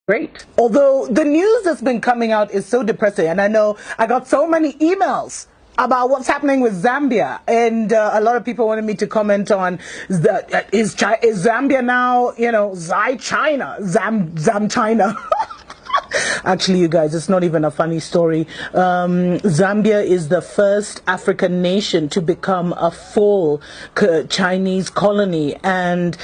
Great. Although the news that's been coming out is so depressing, and I know I got so many emails about what's happening with Zambia, and a lot of people wanted me to comment on is Zambia now, Zam China. Actually, you guys, it's not even a funny story. Zambia is the first African nation to become a full Chinese colony, and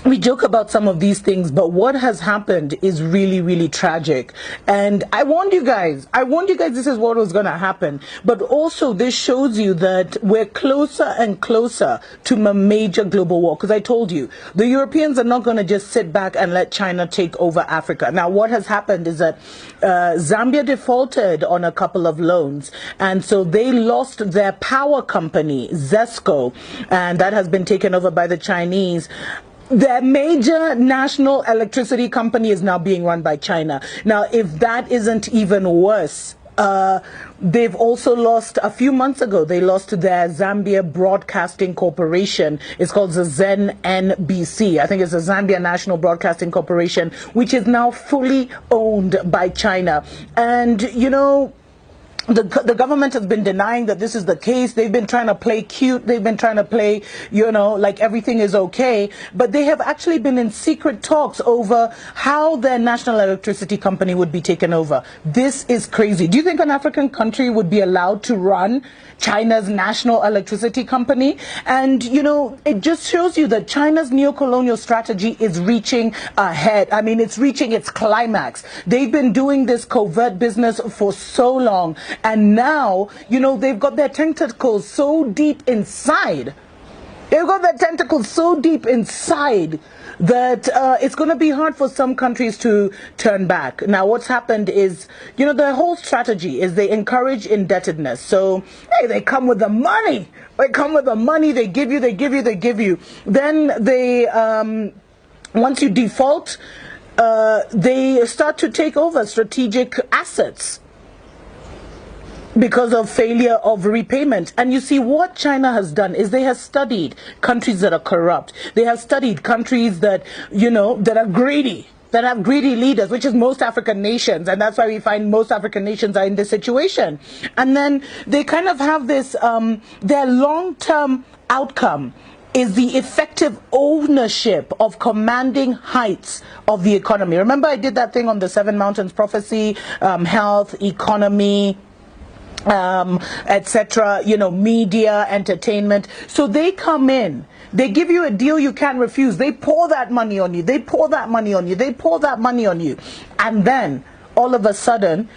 we joke about some of these things, but what has happened is really, really tragic. And I warned you guys this is what was going to happen. But also this shows you that we're closer and closer to a major global war. Because I told you, the Europeans are not going to just sit back and let China take over Africa. Now, what has happened is that Zambia defaulted on a couple of loans. And so they lost their power company, Zesco, and that has been taken over by the Chinese. Their major national electricity company is now being run by China. Now, if that isn't even worse, they've also lost, a few months ago, they lost their Zambia Broadcasting Corporation. It's called the ZNBC. I think it's the Zambia National Broadcasting Corporation, which is now fully owned by China. And, the government has been denying that this is the case. They've been trying to play cute. They've been trying to play, like everything is okay. But they have actually been in secret talks over how their national electricity company would be taken over. This is crazy. Do you think an African country would be allowed to run China's national electricity company? And, it just shows you that China's neocolonial strategy is reaching ahead. I mean, it's reaching its climax. They've been doing this covert business for so long. And now, they've got their tentacles so deep inside. They've got their tentacles so deep inside that it's going to be hard for some countries to turn back. Now, what's happened is, their whole strategy is they encourage indebtedness. So, hey, they come with the money. They come with the money. They give you. Then they, once you default, they start to take over strategic assets because of failure of repayment. And you see, what China has done is they have studied countries that are corrupt. They have studied countries that, that are greedy, that have greedy leaders, which is most African nations. And that's why we find most African nations are in this situation. And then they kind of have this, their long-term outcome is the effective ownership of commanding heights of the economy. Remember, I did that thing on the Seven Mountains Prophecy, health, economy, etc., media, entertainment. So they come in, they give you a deal you can't refuse. They pour that money on you. They pour that money on you. They pour that money on you. And then all of a sudden,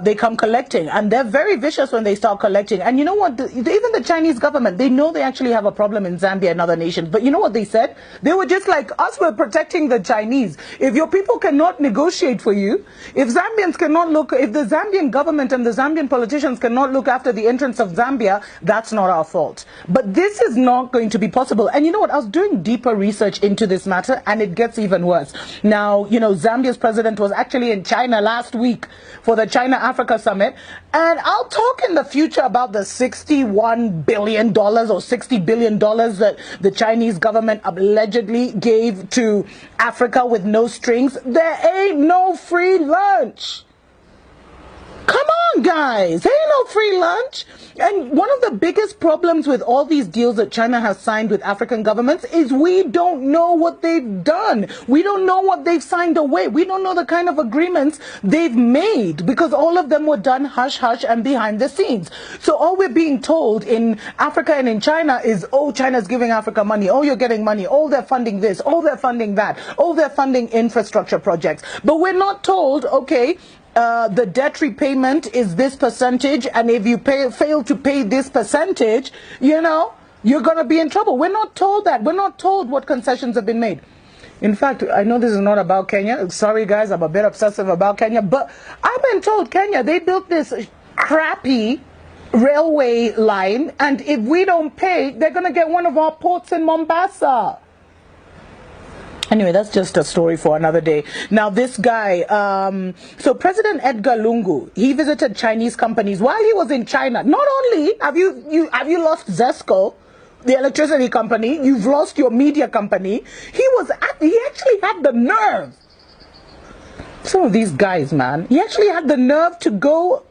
they come collecting. And they're very vicious when they start collecting. And you know what? Even the Chinese government, they know they actually have a problem in Zambia and other nations. But you know what they said? They were just like, us, we're protecting the Chinese. If your people cannot negotiate for you, if Zambians cannot look, if the Zambian government and the Zambian politicians cannot look after the interests of Zambia, that's not our fault. But this is not going to be possible. And you know what? I was doing deeper research into this matter, and it gets even worse. Now, Zambia's president was actually in China last week for the China-Africa summit, and I'll talk in the future about the $61 billion or $60 billion that the Chinese government allegedly gave to Africa with no strings. There ain't no free lunch. Come on, guys. There ain't no free lunch. And one of the biggest problems with all these deals that China has signed with African governments is we don't know what they've done. We don't know what they've signed away. We don't know the kind of agreements they've made, because all of them were done hush-hush and behind the scenes. So all we're being told in Africa and in China is, oh, China's giving Africa money. Oh, you're getting money. Oh, they're funding this. Oh, they're funding that. Oh, they're funding infrastructure projects. But we're not told, okay, the debt repayment is this percentage, and if you fail to pay this percentage, you're going to be in trouble. We're not told that. We're not told what concessions have been made. In fact, I know this is not about Kenya. Sorry, guys, I'm a bit obsessive about Kenya. But I've been told Kenya, they built this crappy railway line, and if we don't pay, they're going to get one of our ports in Mombasa. Anyway, that's just a story for another day. Now, this guy, so President Edgar Lungu, he visited Chinese companies while he was in China. Not only have you lost Zesco, the electricity company, you've lost your media company. He actually had the nerve Some of these guys, man, he actually had the nerve to go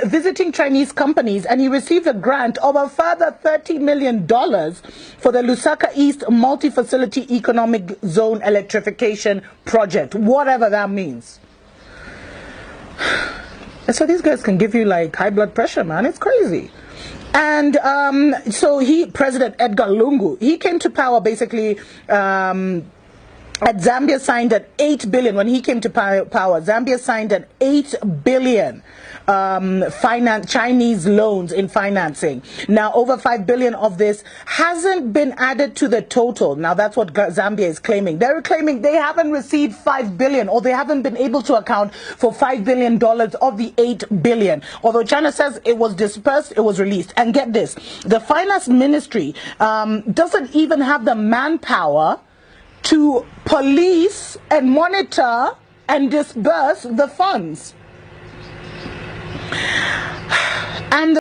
visiting Chinese companies, and he received a grant of a further $30 million for the Lusaka East Multi-Facility Economic Zone Electrification Project, whatever that means. And so these guys can give you like high blood pressure, man. It's crazy. And so President Edgar Lungu, he came to power basically Zambia signed an 8 billion when he came to power. Zambia signed an 8 billion Chinese loans in financing. Now, over 5 billion of this hasn't been added to the total. Now, that's what Zambia is claiming. They're claiming they haven't received 5 billion, or they haven't been able to account for $5 billion of the 8 billion. Although China says it was dispersed, it was released. And get this, the finance ministry doesn't even have the manpower to police and monitor and disburse the funds. And